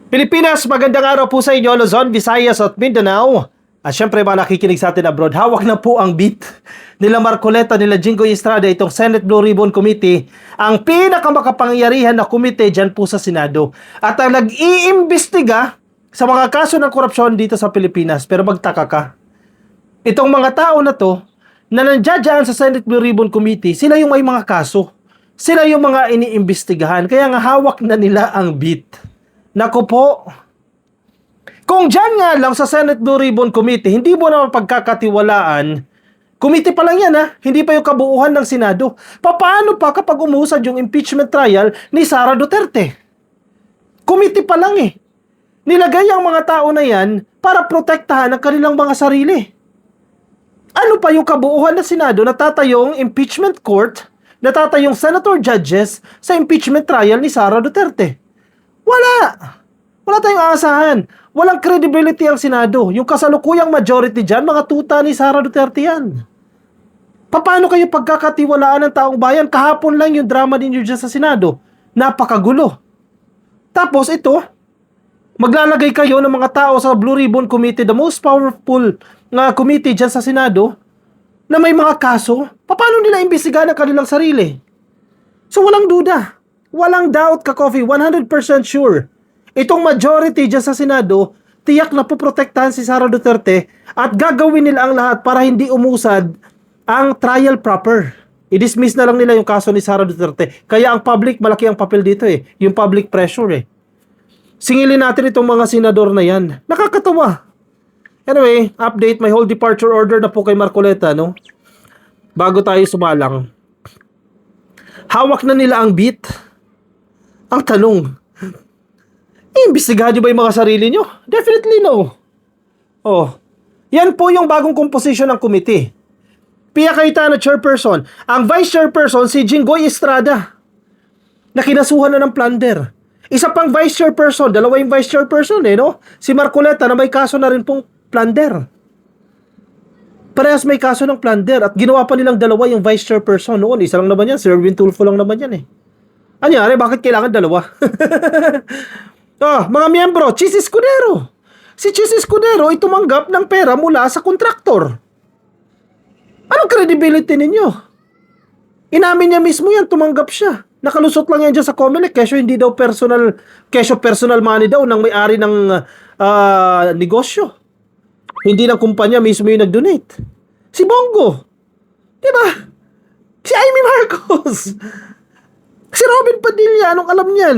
Pilipinas, magandang araw po sa inyo, Luzon, Visayas at Mindanao. At syempre mga nakikinig sa atin abroad, hawak na po ang beat nila Marcoleta, nila Jinggoy Estrada, itong Senate Blue Ribbon Committee, ang pinakamakapangyarihan na komite dyan po sa Senado. At ang nag-iimbestiga sa mga kaso ng korupsyon dito sa Pilipinas. Pero magtaka ka, itong mga tao na to, na nandiyan sa Senate Blue Ribbon Committee, sila yung may mga kaso. Sila yung mga iniimbestigahan. Kaya nga hawak na nila ang beat. Naku po, kung dyan nga lang sa Senate Blue Ribbon Committee, hindi mo naman pagkakatiwalaan, committee pa lang yan ha, hindi pa yung kabuuhan ng Senado. Paano pa kapag umusad yung impeachment trial ni Sara Duterte? Committee pa lang eh. Nilagay ang mga tao na yan para protektahan ang kanilang mga sarili. Ano pa yung kabuuhan ng Senado? Natatayong impeachment court, natatayong senator judges sa impeachment trial ni Sara Duterte. Wala tayong aasahan. Walang credibility ang Senado. Yung kasalukuyang majority dyan, mga tuta ni Sara Duterte yan. Paano kayo pagkakatiwalaan ng taong bayan? Kahapon lang yung drama ninyo dyan sa Senado. Napakagulo. Tapos ito, maglalagay kayo ng mga tao sa Blue Ribbon Committee, the most powerful committee dyan sa Senado, na may mga kaso. Paano nila imbestigahan ang kanilang sarili? So walang duda. Walang doubt ka, Coffee, 100% sure. Itong majority dyan sa Senado, tiyak na poprotektahan si Sara Duterte at gagawin nila ang lahat para hindi umusad ang trial proper. I-dismiss na lang nila yung kaso ni Sara Duterte. Kaya ang public, malaki ang papel dito eh. Yung public pressure eh. Singilin natin itong mga senador na yan. Nakakatawa. Anyway, update, may whole departure order na po kay Marcoleta, no? Bago tayo sumalang. Hawak na nila ang beat. Ang tanong, iimbestigahan nyo ba yung mga sarili nyo? Definitely no. Oh, yan po yung bagong composition ng committee. Pia Cayetano, chairperson. Ang vice chairperson, si Jinggoy Estrada, na kinasuhan na ng plunder. Isa pang vice chairperson, dalawa yung vice chairperson no? Si Marcoleta na may kaso na rin pong plunder. Parehas may kaso ng plunder at ginawa pa nilang dalawa yung vice chairperson noon. Isa lang naman yan, si Erwin Tulfo lang naman yan eh. Anyari, bakit kailangan dalawa? Mga miyembro, Chis Escudero. Si Chis Escudero ay tumanggap ng pera mula sa kontraktor. Anong credibility ninyo? Inamin niya mismo yan, tumanggap siya. Nakalusot lang yan dyan sa Comelec, kesyo hindi daw personal money daw ng may-ari ng negosyo. Hindi ng kumpanya mismo yung nag-donate. Si Bongo. Diba? Si Amy Marcos. Si Robin Padilla, anong alam niyan?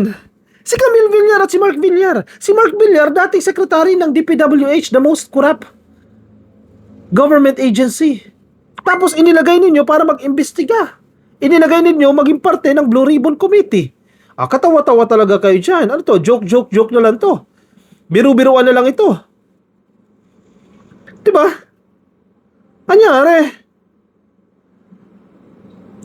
Si Camille Villar at si Mark Villar. Si Mark Villar, dating secretary ng DPWH, the most corrupt government agency. Tapos inilagay ninyo para mag-imbestiga. Inilagay ninyo maging parte ng Blue Ribbon Committee. Katawa-tawa talaga kayo dyan. Ano to? Joke na lang to. Biru-biruan na lang ito. Diba? Anyari?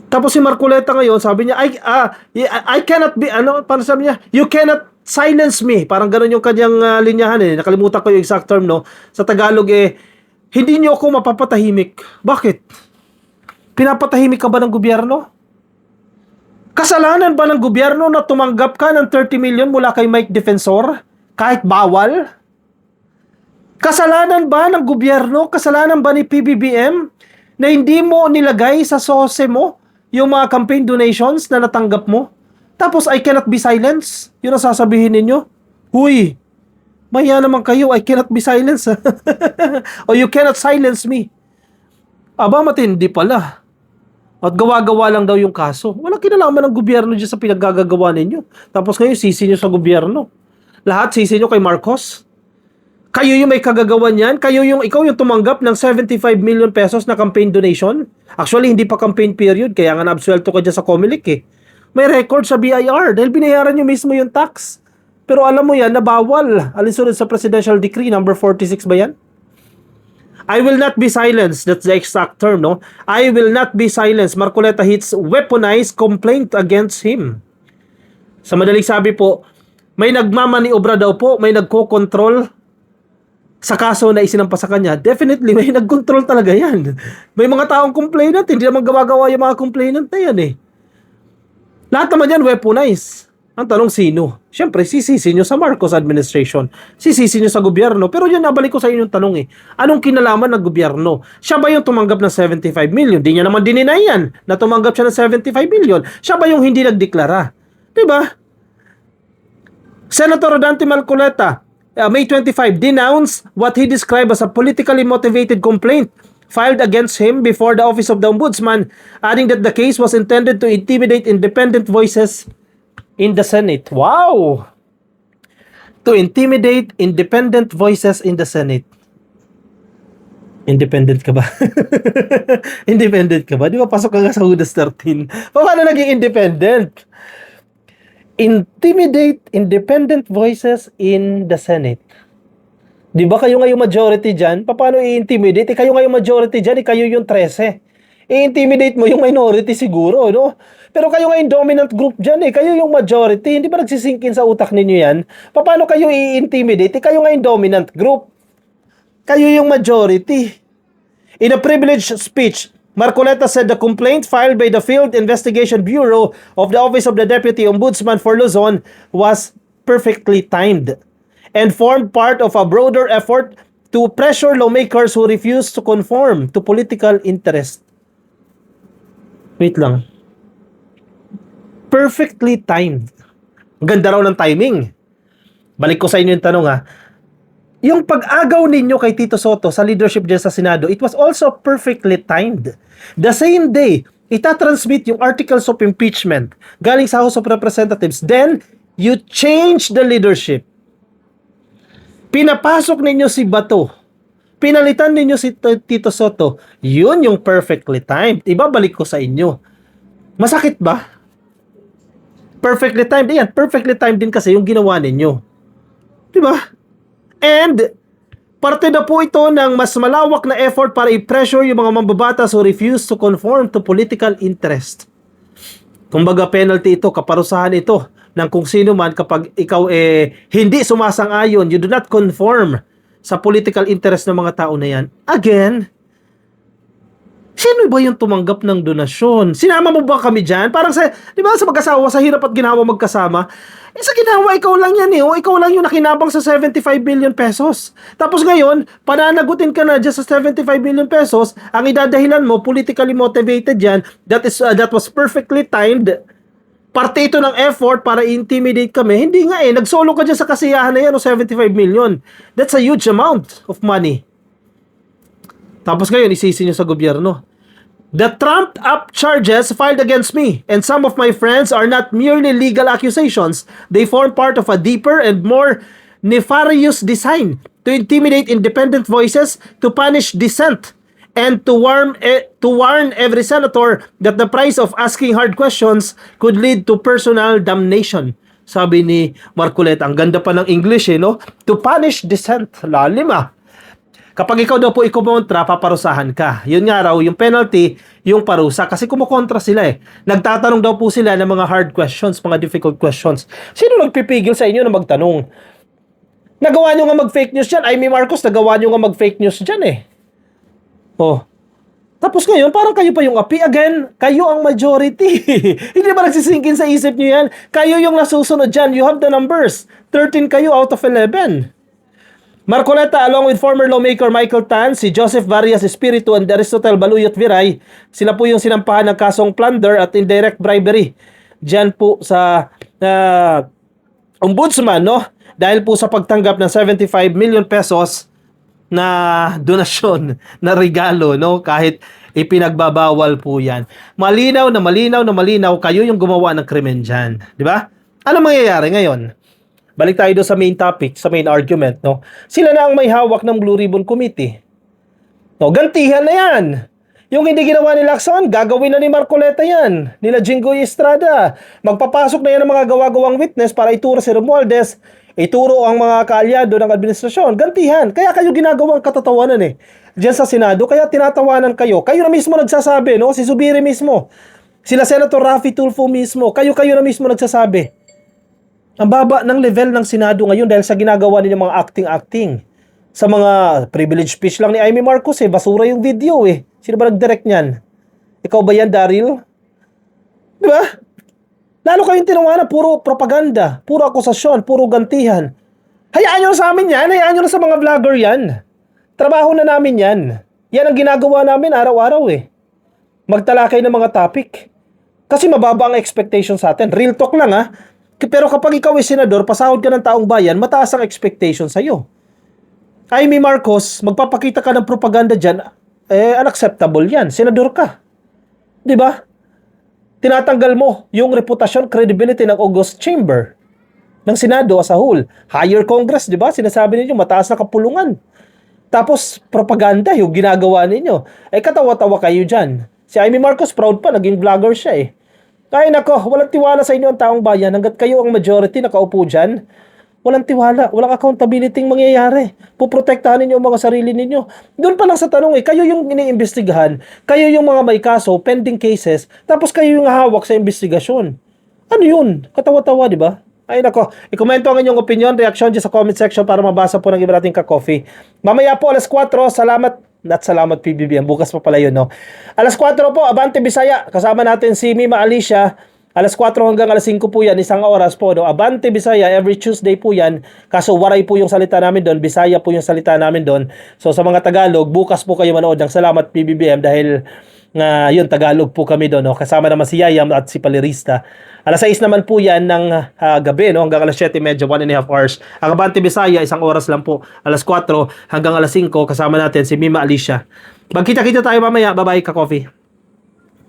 Tapos si Marcoleta ngayon, sabi niya, I cannot be, paano sabi niya? You cannot silence me. Parang ganun yung kanyang linyahan eh. Nakalimutan ko yung exact term, no? Sa Tagalog hindi niyo ako mapapatahimik. Bakit? Pinapatahimik ka ba ng gobyerno? Kasalanan ba ng gobyerno na tumanggap ka ng 30 million mula kay Mike Defensor? Kahit bawal? Kasalanan ba ng gobyerno? Kasalanan ba ni PBBM na hindi mo nilagay sa SOSE mo yung mga campaign donations na natanggap mo? Tapos, I cannot be silenced. Yun ang sasabihin ninyo. Huy, maya naman kayo, I cannot be silenced. O you cannot silence me. Aba, matindi pala. At gawa-gawa lang daw yung kaso. Walang kinalaman ng gobyerno dyan sa pinaggagawa ninyo. Tapos ngayon, sisi nyo sa gobyerno. Lahat sisi nyo kay Marcos. Kayo yung may kagagawan yan? Ikaw yung tumanggap ng 75 million pesos na campaign donation? Actually, hindi pa campaign period, kaya nga naabsuelto ka dyan sa Comelec eh. May record sa BIR dahil binayaran nyo mismo yung tax. Pero alam mo yan, na bawal. Alinsunod sa Presidential Decree number 46 ba yan? I will not be silenced. That's the exact term, no? I will not be silenced. Marcoleta hits weaponized complaint against him. Sa madaling sabi po, may nagmamaniobra daw po, may nagko-control sa kaso na isinampa sa kanya. Definitely, may nag-control talaga yan. May mga taong complainant, hindi naman gawa-gawa yung mga complainant na yan eh. Lahat naman yan weaponized. Ang tanong sino? Siyempre, sisisi nyo sa Marcos administration. Sisisi nyo sa gobyerno. Pero yan, nabalik ko sa inyong tanong eh. Anong kinalaman ng gobyerno? Siya ba yung tumanggap ng 75 million? Di niya naman dininay yan na tumanggap siya ng 75 million. Siya ba yung hindi nagdeklara? Diba? Senator Rodante Marcoleta, May 25, denounced what he described as a politically motivated complaint filed against him before the Office of the Ombudsman, adding that the case was intended to intimidate independent voices in the Senate. Wow! To intimidate independent voices in the Senate. Independent ka ba? Independent ka ba? Di ba pasok ka nga sa Judas 13? Paano naging independent? Intimidate independent voices in the Senate. Di ba kayo ngayong majority dyan? Paano i-intimidate? Kayo ngayong majority dyan, kayo yung 13. I-intimidate mo yung minority siguro, no? Pero kayo ngayong dominant group dyan, kayo yung majority. Hindi ba nagsisinkin sa utak ninyo yan? Paano kayo i-intimidate? Kayo ngayong dominant group. Kayo yung majority. In a privileged speech, Marcoleta said the complaint filed by the Field Investigation Bureau of the Office of the Deputy Ombudsman for Luzon was perfectly timed and formed part of a broader effort to pressure lawmakers who refuse to conform to political interest. Wait lang. Perfectly timed. Ganda raw ng timing. Balik ko sa inyo yung tanong ha. Yung pag-agaw ninyo kay Tito Sotto sa leadership dyan sa Senado, it was also perfectly timed. The same day, itatransmit yung articles of impeachment galing sa House of Representatives. Then, you change the leadership. Pinapasok ninyo si Bato. Pinalitan ninyo si Tito Sotto. Yun yung perfectly timed. Ibabalik ko sa inyo. Masakit ba? Perfectly timed. Yan, perfectly timed din kasi yung ginawa ninyo. Diba? And parte na po ito ng mas malawak na effort para i-pressure yung mga mambabatas who refuse to conform to political interest. Kumbaga penalty ito, kaparusahan ito ng kung sino man kapag ikaw hindi sumasang-ayon, you do not conform sa political interest ng mga tao na yan. Again, sino ba yung tumanggap ng donasyon? Sinama mo ba kami dyan? Parang sa, di ba sa mag-asawa, sa hirap at ginawa magkasama, sa ginawa, ikaw lang yan ikaw lang yung nakinabang sa 75 billion pesos. Tapos ngayon, pananagutin ka na dyan sa 75 billion pesos, ang idadahilan mo, politically motivated yan, that was perfectly timed. Parte ito ng effort para intimidate kami. Hindi nga nagsolo ka dyan sa kasiyahan na yan o 75 million. That's a huge amount of money. Tapos ngayon, isisi nyo sa gobyerno. The trumped-up charges filed against me and some of my friends are not merely legal accusations. They form part of a deeper and more nefarious design to intimidate independent voices, to punish dissent, and to warn every senator that the price of asking hard questions could lead to personal damnation. Sabi ni Marcoleta. Ang ganda pa ng English, no? To punish dissent. Lalim Kapag ikaw daw po ikumontra, paparusahan ka. Yun nga raw, yung penalty, yung parusa. Kasi kumukontra sila Nagtatanong daw po sila ng mga hard questions, mga difficult questions. Sino nagpipigil sa inyo na magtanong? Nagawa nyo nga mag-fake news dyan. Amy Marcos, nagawa nyo nga mag-fake news dyan Tapos ngayon, parang kayo pa yung api. Again, kayo ang majority. Hindi ba nagsisingkin sa isip nyo yan? Kayo yung nasusunod dyan. You have the numbers. 13 kayo out of 11. Marcoleta, along with former lawmaker Michael Tan, si Joseph Varias Espiritu and Aristotle Baluyot Viray, sila po yung sinampahan ng kasong plunder at indirect bribery. Diyan po sa ombudsman, dahil po sa pagtanggap ng 75 million pesos na donasyon, na regalo, kahit ipinagbabawal po yan. Malinaw na malinaw, kayo yung gumawa ng krimen dyan. Di ba? Ano mangyayari ngayon? Balik tayo doon sa main topic, sa main argument, Sila na ang may hawak ng Blue Ribbon Committee. Gantihan na yan. Yung hindi ginawa ni Lacson, gagawin na ni Marcoleta yan. Nila Jinggoy Estrada. Magpapasok na yan ng mga gawa-gawang witness para ituro si Romualdez, ituro ang mga kaalyado ng administrasyon. Gantihan. Kaya kayo ginagawang katatawanan diyan sa Senado, kaya tinatawanan kayo. Kayo na mismo nagsasabi, Si Zubiri mismo. Sila Senator Raffy Tulfo mismo. Kayo na mismo nagsasabi. Ang baba ng level ng Senado ngayon dahil sa ginagawa nilang mga acting-acting. Sa mga privilege speech lang ni Amy Marcos basura yung video Sino ba nag-direct niyan? Ikaw ba yan, Daryl? Di ba? Lalo kayong tinawanan, puro propaganda, puro akusasyon, puro gantihan. Hayaan nyo na sa amin yan, hayaan nyo na sa mga vlogger yan. Trabaho na namin yan. Yan ang ginagawa namin araw-araw eh. Magtalakay ng mga topic. Kasi mababa ang expectation sa atin. Real talk lang ha. Pero kapag ikaw ay senador, pasahod ka ng taong bayan, mataas ang expectation sa'yo. Amy Marcos, magpapakita ka ng propaganda dyan, unacceptable yan. Senador ka. Di ba? Tinatanggal mo yung reputasyon, credibility ng August Chamber ng Senado as a whole. Higher Congress, di ba? Sinasabi ninyo, mataas na kapulungan. Tapos, propaganda yung ginagawa ninyo. Katawa-tawa kayo dyan. Si Amy Marcos, proud pa, naging vlogger siya eh. Kaya nako, walang tiwala sa inyo ang taong bayan. Hanggat kayo ang majority nakaupo dyan, walang tiwala, walang accountability mangyayari. Puprotektahan ninyo ang mga sarili ninyo. Doon pa lang sa tanong kayo yung iniimbestigahan, kayo yung mga may kaso, pending cases, tapos kayo yung hawak sa investigasyon. Ano yun? Katawa-tawa, di ba? Ay nako, ikomento ang inyong opinion, reaction dyan sa comment section para mabasa po ng iba nating ka-coffee. Mamaya po, alas 4, salamat PBBM, bukas pa pala yun, no? Alas 4 po, Abante Bisaya, kasama natin si Mima Alicia. Alas 4 hanggang alas 5 po yan, isang oras po. No? Abante Bisaya, every Tuesday po yan. Kaso Waray po yung salita namin doon, Bisaya po yung salita namin doon. So sa mga Tagalog, bukas po kayo manood ng Salamat PBBM dahil yun, Tagalog po kami doon. No? Kasama naman si Yayam at si Palirista. Alas 6 naman po yan ng gabi, no? Hanggang alas 7:30, 1.5 hours. Ang Abante Bisaya, isang oras lang po. Alas 4 hanggang alas 5, kasama natin si Mima Alicia. Magkita-kita tayo mamaya. Bye-bye, ka-coffee.